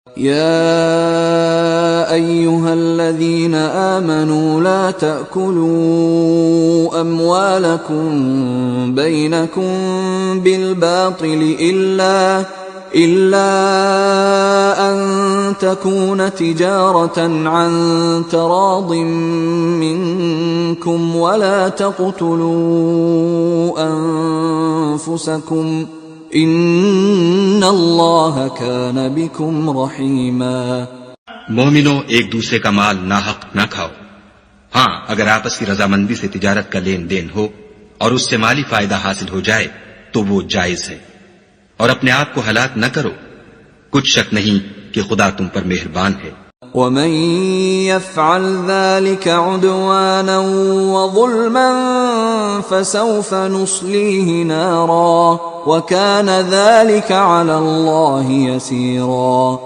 يا أيها الذين آمنوا لا تأكلوا أموالكم بينكم بالباطل إلا أن تكون تجارة عن تراض منكم ولا تقتلوا أنفسكم ان اللہ کان بکم رحیما۔ مومنو، ایک دوسرے کا مال ناحق نہ کھاؤ۔ ہاں، اگر آپس کی رضامندی سے تجارت کا لین دین ہو اور اس سے مالی فائدہ حاصل ہو جائے تو وہ جائز ہے، اور اپنے آپ کو ہلاک نہ کرو، کچھ شک نہیں کہ خدا تم پر مہربان ہے۔ ومن يفعل ذلك عدوانا وظلما فسوف نصليه نارا وكان ذلك على الله يسيرا۔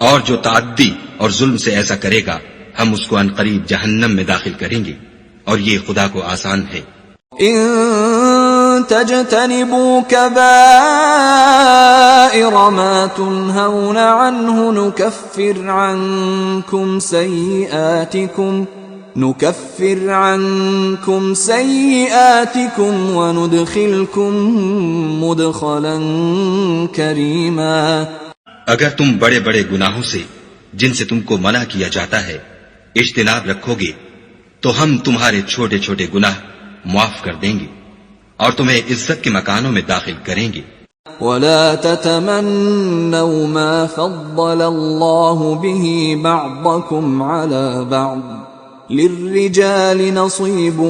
اور جو تعدی اور ظلم سے ایسا کرے گا ہم اس کو عنقریب جہنم میں داخل کریں گے، اور یہ خدا کو آسان ہے۔ ان تجتنبوا كبائر ما تنهون عنه نكفر عنكم سيئاتكم وندخلكم مدخلا كريما۔ اگر تم بڑے بڑے گناہوں سے جن سے تم کو منع کیا جاتا ہے اجتناب رکھو گے تو ہم تمہارے چھوٹے چھوٹے گناہ معاف کر دیں گے اور تمہیں عزت کے مکانوں میں داخل کریں گے۔ ولا تتمنوا ما فضل الله به بعضكم على بعض للرجال نصيب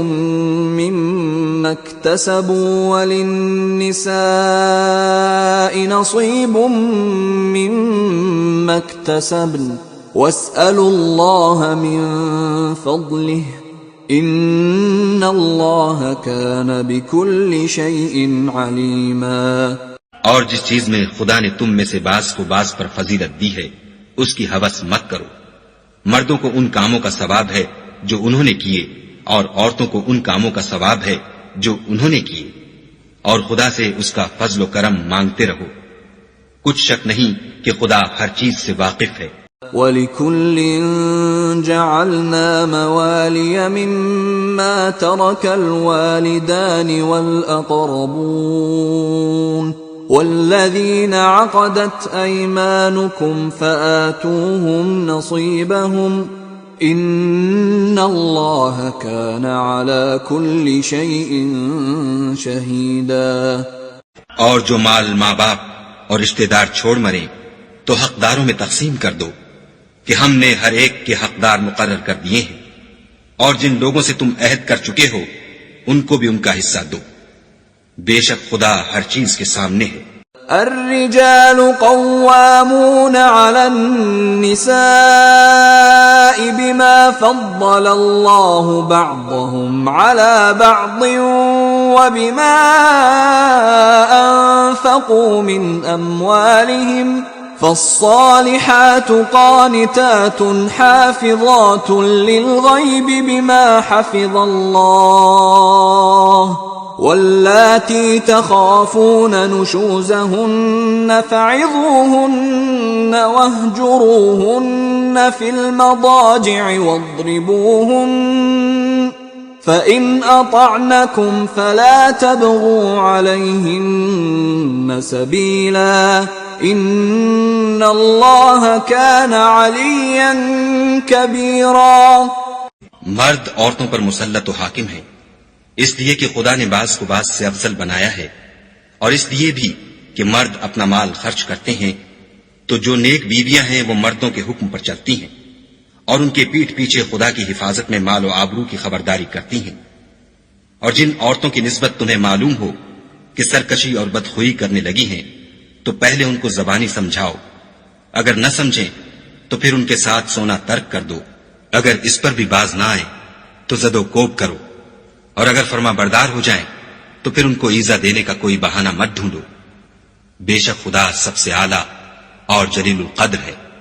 مما اكتسبوا وللنساء نصيب مما اكتسبن واسألوا الله من فضله ان اللہ کان بکل شیء علیما۔ اور جس چیز میں خدا نے تم میں سے بعض کو بعض پر فضیلت دی ہے اس کی ہوس مت کرو۔ مردوں کو ان کاموں کا ثواب ہے جو انہوں نے کیے، اور عورتوں کو ان کاموں کا ثواب ہے جو انہوں نے کیے، اور خدا سے اس کا فضل و کرم مانگتے رہو، کچھ شک نہیں کہ خدا ہر چیز سے واقف ہے۔ وَلِكُلٍّ جَعَلْنَا مَوَالِيَ مِمَّا تَرَكَ الْوَالِدَانِ وَالْأَقْرَبُونَ وَالَّذِينَ عَقَدَتْ أَيْمَانُكُمْ فَآتُوهُمْ نَصِيبَهُمْ إِنَّ اللَّهَ كَانَ عَلَى كُلِّ شَيْءٍ شَهِيدًا۔ اور جو مال ماں باپ اور رشتہ دار چھوڑ مرے تو حقداروں میں تقسیم کر دو کہ ہم نے ہر ایک کے حقدار مقرر کر دیے ہیں، اور جن لوگوں سے تم عہد کر چکے ہو ان کو بھی ان کا حصہ دو، بے شک خدا ہر چیز کے سامنے ہے۔ الرجال قوامون على النساء بما فضل الله بعضهم على بعض وبما أنفقوا من أموالهم فالصالحات قانتات حافظات للغيب بما حفظ الله واللاتي تخافون نشوزهن فعظوهن واهجروهن في المضاجع واضربوهن فإن أطعنكم فلا تبغوا عليهن سبيلا ان اللہ کان علیا کبیرا۔ مرد عورتوں پر مسلط و حاکم ہے، اس لیے کہ خدا نے بعض کو بعض سے افضل بنایا ہے، اور اس لیے بھی کہ مرد اپنا مال خرچ کرتے ہیں تو جو نیک بیویاں ہیں وہ مردوں کے حکم پر چلتی ہیں اور ان کے پیٹھ پیچھے خدا کی حفاظت میں مال و آبرو کی خبرداری کرتی ہیں۔ اور جن عورتوں کی نسبت تمہیں معلوم ہو کہ سرکشی اور بدخوئی کرنے لگی ہیں تو پہلے ان کو زبانی سمجھاؤ، اگر نہ سمجھیں تو پھر ان کے ساتھ سونا ترک کر دو، اگر اس پر بھی باز نہ آئے تو زد و کوب کرو، اور اگر فرما بردار ہو جائیں تو پھر ان کو ایذا دینے کا کوئی بہانہ مت ڈھونڈو، بے شک خدا سب سے اعلیٰ اور جلیل القدر ہے۔